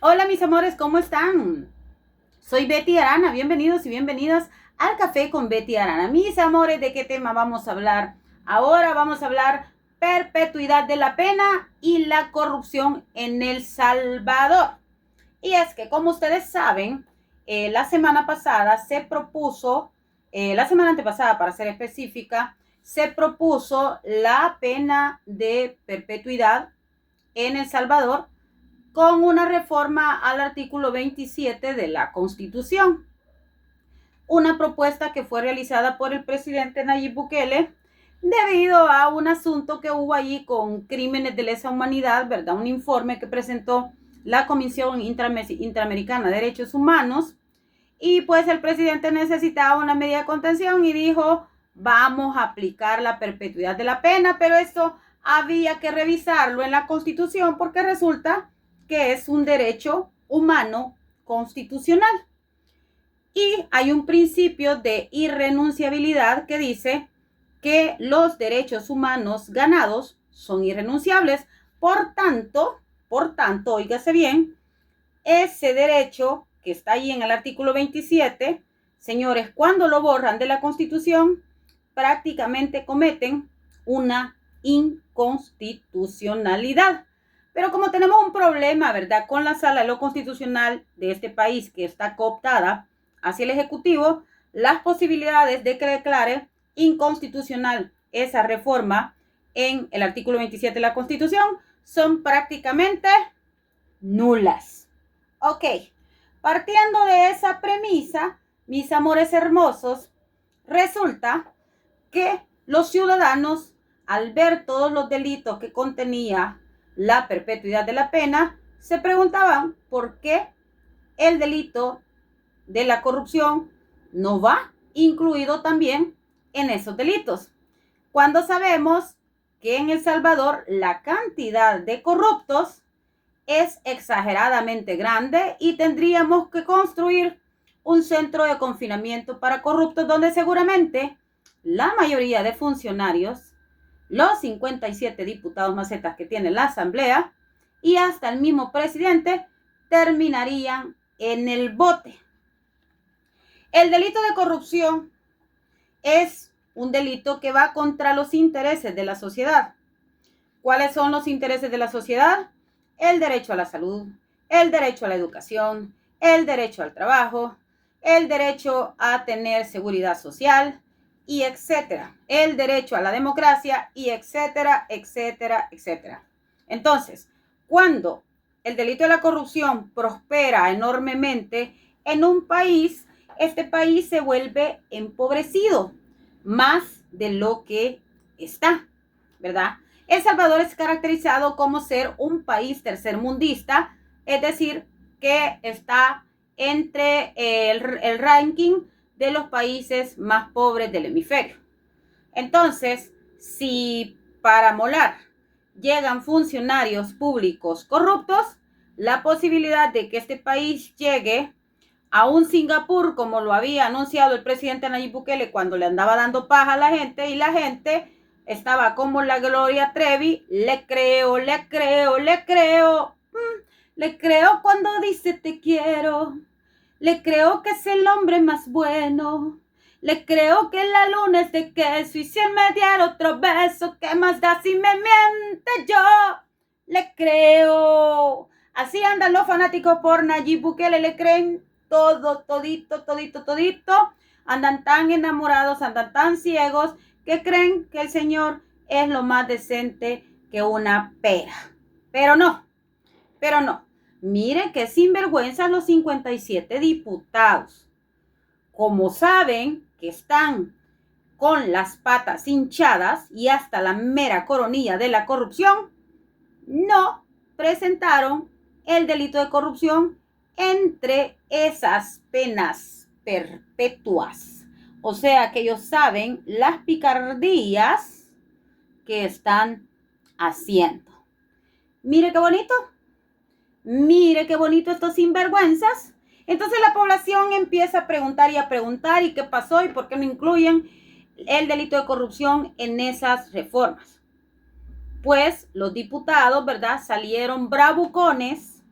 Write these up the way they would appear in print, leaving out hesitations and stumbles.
Hola mis amores, ¿cómo están? Soy Betty Arana, bienvenidos y bienvenidas al Café con Betty Arana. Mis amores, ¿de qué tema vamos a hablar? Ahora vamos a hablar perpetuidad de la pena y la corrupción en El Salvador. Y es que, como ustedes saben, la semana pasada se propuso, la semana antepasada para ser específica, se propuso la pena de perpetuidad en El Salvador con una reforma al artículo 27 de la Constitución. Una propuesta que fue realizada por el presidente Nayib Bukele debido a un asunto que hubo allí con crímenes de lesa humanidad, ¿verdad? Un informe que presentó la Comisión Interamericana de Derechos Humanos y pues el presidente necesitaba una medida de contención y dijo, vamos a aplicar la perpetuidad de la pena, pero esto había que revisarlo en la Constitución porque resulta que es un derecho humano constitucional. Y hay un principio de irrenunciabilidad que dice que los derechos humanos ganados son irrenunciables. Por tanto, óigase bien, ese derecho que está ahí en el artículo 27, señores, cuando lo borran de la Constitución, prácticamente cometen una inconstitucionalidad. Pero como tenemos un problema, ¿verdad?, con la sala de lo constitucional de este país que está cooptada hacia el Ejecutivo, las posibilidades de que declare inconstitucional esa reforma en el artículo 27 de la Constitución son prácticamente nulas. Ok, partiendo de esa premisa, mis amores hermosos, resulta que los ciudadanos, al ver todos los delitos que contenía la perpetuidad de la pena, se preguntaban por qué el delito de la corrupción no va incluido también en esos delitos. Cuando sabemos que en El Salvador la cantidad de corruptos es exageradamente grande y tendríamos que construir un centro de confinamiento para corruptos donde seguramente la mayoría de funcionarios, los 57 diputados macetas que tiene la Asamblea y hasta el mismo presidente terminarían en el bote. El delito de corrupción es un delito que va contra los intereses de la sociedad. ¿Cuáles son los intereses de la sociedad? El derecho a la salud, el derecho a la educación, el derecho al trabajo, el derecho a tener seguridad social y etcétera. El derecho a la democracia y etcétera, etcétera, etcétera. Entonces, cuando el delito de la corrupción prospera enormemente en un país, este país se vuelve empobrecido más de lo que está, ¿verdad? El Salvador es caracterizado como ser un país tercermundista, es decir, que está entre el ranking de los países más pobres del hemisferio. Entonces, si para molar llegan funcionarios públicos corruptos, la posibilidad de que este país llegue a un Singapur, como lo había anunciado el presidente Nayib Bukele cuando le andaba dando paja a la gente y la gente estaba como la Gloria Trevi, le creo, le creo, le creo, le creo cuando dice te quiero, le creo que es el hombre más bueno, le creo que la luna es de queso y si él me diera otro beso, ¿qué más da si me miente yo? Le creo. Así andan los fanáticos por Nayib Bukele, le creen todo, todito, todito, todito. Andan tan enamorados, andan tan ciegos que creen que el Señor es lo más decente que una pera. Pero no, pero no. Mire que sinvergüenza los 57 diputados. Como saben que están con las patas hinchadas y hasta la mera coronilla de la corrupción, no presentaron el delito de corrupción entre esas penas perpetuas. O sea que ellos saben las picardías que están haciendo. Mire qué bonito. Mire qué bonito estos sinvergüenzas. Entonces la población empieza a preguntar y qué pasó y por qué no incluyen el delito de corrupción en esas reformas. Pues los diputados, ¿verdad?, salieron bravucones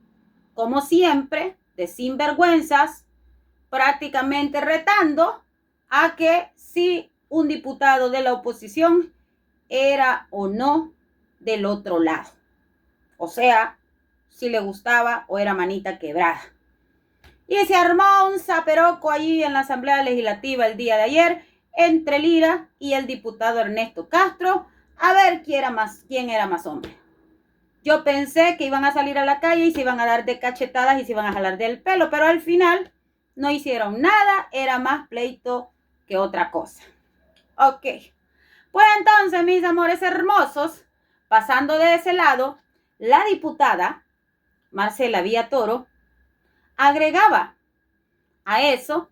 como siempre, de sinvergüenzas, prácticamente retando a que si un diputado de la oposición era o no del otro lado. O sea, si le gustaba o era manita quebrada. Y se armó un zaperoco allí en la Asamblea Legislativa el día de ayer entre Lira y el diputado Ernesto Castro a ver quién era más hombre. Yo pensé que iban a salir a la calle y se iban a dar de cachetadas y se iban a jalar del pelo, pero al final no hicieron nada, era más pleito que otra cosa. Ok, pues entonces, mis amores hermosos, pasando de ese lado, la diputada Marcela Villatoro agregaba a eso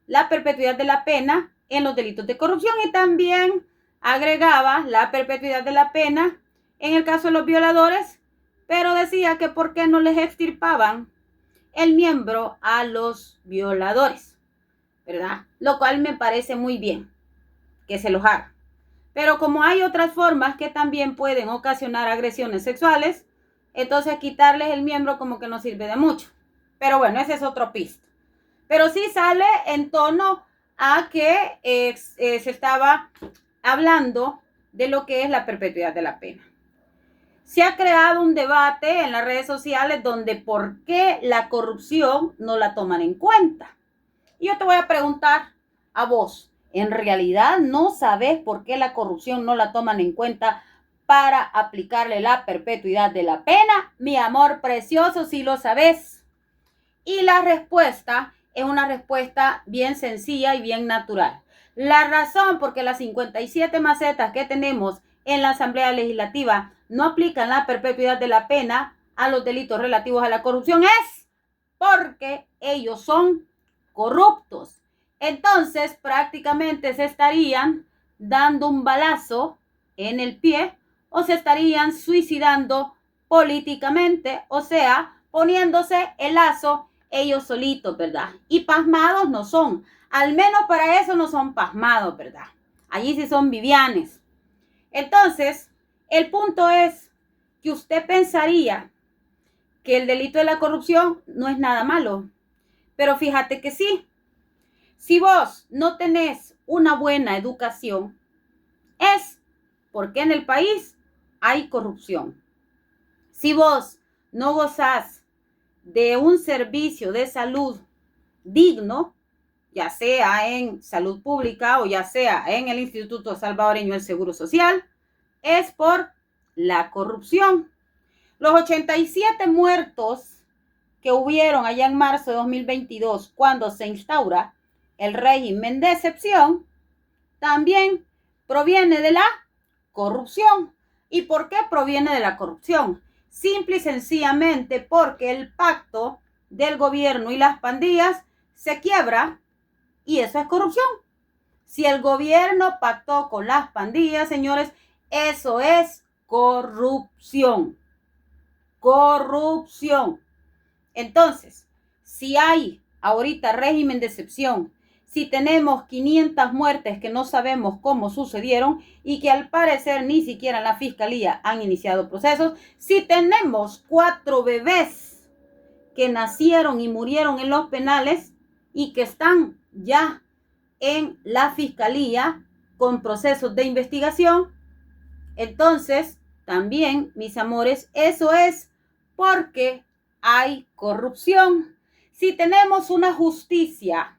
la perpetuidad de la pena en los delitos de corrupción y también agregaba la perpetuidad de la pena en el caso de los violadores, pero decía que por qué no les extirpaban el miembro a los violadores, ¿verdad? Lo cual me parece muy bien que se los haga. Pero como hay otras formas que también pueden ocasionar agresiones sexuales, entonces quitarles el miembro como que no sirve de mucho. Pero bueno, ese es otro pisto. Pero sí sale en tono a que se estaba hablando de lo que es la perpetuidad de la pena. Se ha creado un debate en las redes sociales donde por qué la corrupción no la toman en cuenta. Y yo te voy a preguntar a vos, ¿en realidad no sabes por qué la corrupción no la toman en cuenta para aplicarle la perpetuidad de la pena? Mi amor precioso, si lo sabes. Y la respuesta es una respuesta bien sencilla y bien natural. La razón por qué las 57 macetas que tenemos en la Asamblea Legislativa no aplican la perpetuidad de la pena a los delitos relativos a la corrupción es porque ellos son corruptos. Entonces, prácticamente se estarían dando un balazo en el pie o se estarían suicidando políticamente, o sea, poniéndose el lazo ellos solitos, ¿verdad? Y pasmados no son. Al menos para eso no son pasmados, ¿verdad? Allí sí son vivianes. Entonces, el punto es que usted pensaría que el delito de la corrupción no es nada malo. Pero fíjate que sí. Si vos no tenés una buena educación, es porque en el país hay corrupción. Si vos no gozás de un servicio de salud digno, ya sea en salud pública o ya sea en el Instituto Salvadoreño del Seguro Social, es por la corrupción. Los 87 muertos que hubieron allá en marzo de 2022, cuando se instaura el régimen de excepción, también proviene de la corrupción. ¿Y por qué proviene de la corrupción? Simple y sencillamente porque el pacto del gobierno y las pandillas se quiebra y eso es corrupción. Si el gobierno pactó con las pandillas, señores, eso es corrupción. Corrupción. Entonces, si hay ahorita régimen de excepción, si tenemos 500 muertes que no sabemos cómo sucedieron y que al parecer ni siquiera en la fiscalía han iniciado procesos, si tenemos 4 bebés que nacieron y murieron en los penales y que están ya en la fiscalía con procesos de investigación, entonces también, mis amores, eso es porque hay corrupción. Si tenemos una justicia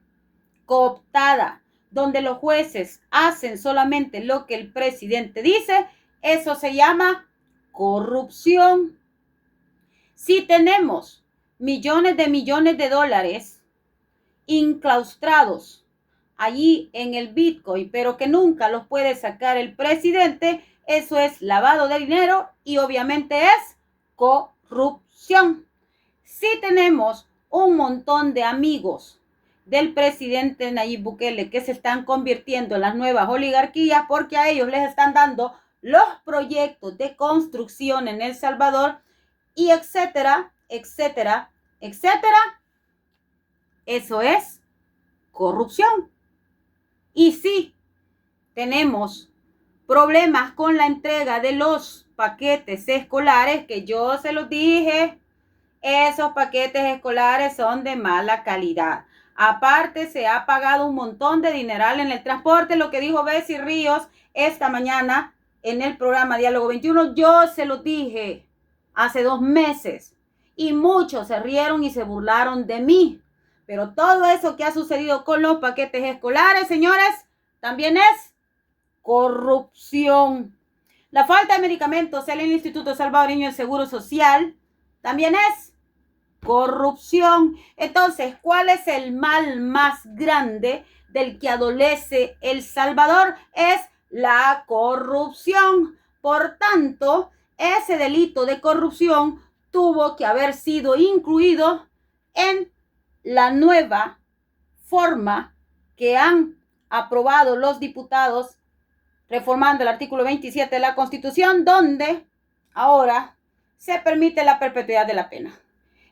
cooptada, donde los jueces hacen solamente lo que el presidente dice, eso se llama corrupción. Si tenemos millones de dólares inclaustrados allí en el Bitcoin, pero que nunca los puede sacar el presidente, eso es lavado de dinero y obviamente es corrupción. Si tenemos un montón de amigos del presidente Nayib Bukele que se están convirtiendo en las nuevas oligarquías porque a ellos les están dando los proyectos de construcción en El Salvador y etcétera, etcétera, etcétera, eso es corrupción. Y sí, tenemos problemas con la entrega de los paquetes escolares que yo se los dije esos paquetes escolares son de mala calidad. Aparte, se ha pagado un montón de dineral en el transporte, lo que dijo Bessie Ríos esta mañana en el programa Diálogo 21. Yo se lo dije hace 2 meses y muchos se rieron y se burlaron de mí. Pero todo eso que ha sucedido con los paquetes escolares, señores, también es corrupción. La falta de medicamentos en el Instituto Salvadoreño del Seguro Social también es corrupción. Entonces, ¿cuál es el mal más grande del que adolece El Salvador? Es la corrupción. Por tanto, ese delito de corrupción tuvo que haber sido incluido en la nueva forma que han aprobado los diputados reformando el artículo 27 de la Constitución, donde ahora se permite la perpetuidad de la pena.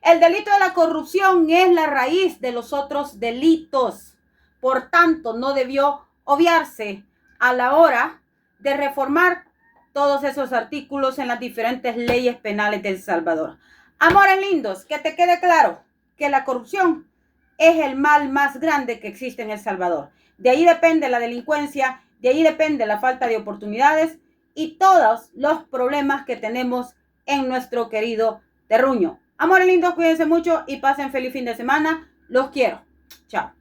El delito de la corrupción es la raíz de los otros delitos. Por tanto, no debió obviarse a la hora de reformar todos esos artículos en las diferentes leyes penales de El Salvador. Amores lindos, que te quede claro que la corrupción es el mal más grande que existe en El Salvador. De ahí depende la delincuencia, de ahí depende la falta de oportunidades y todos los problemas que tenemos en nuestro querido terruño. Amores lindos, cuídense mucho y pasen feliz fin de semana. Los quiero. Chao.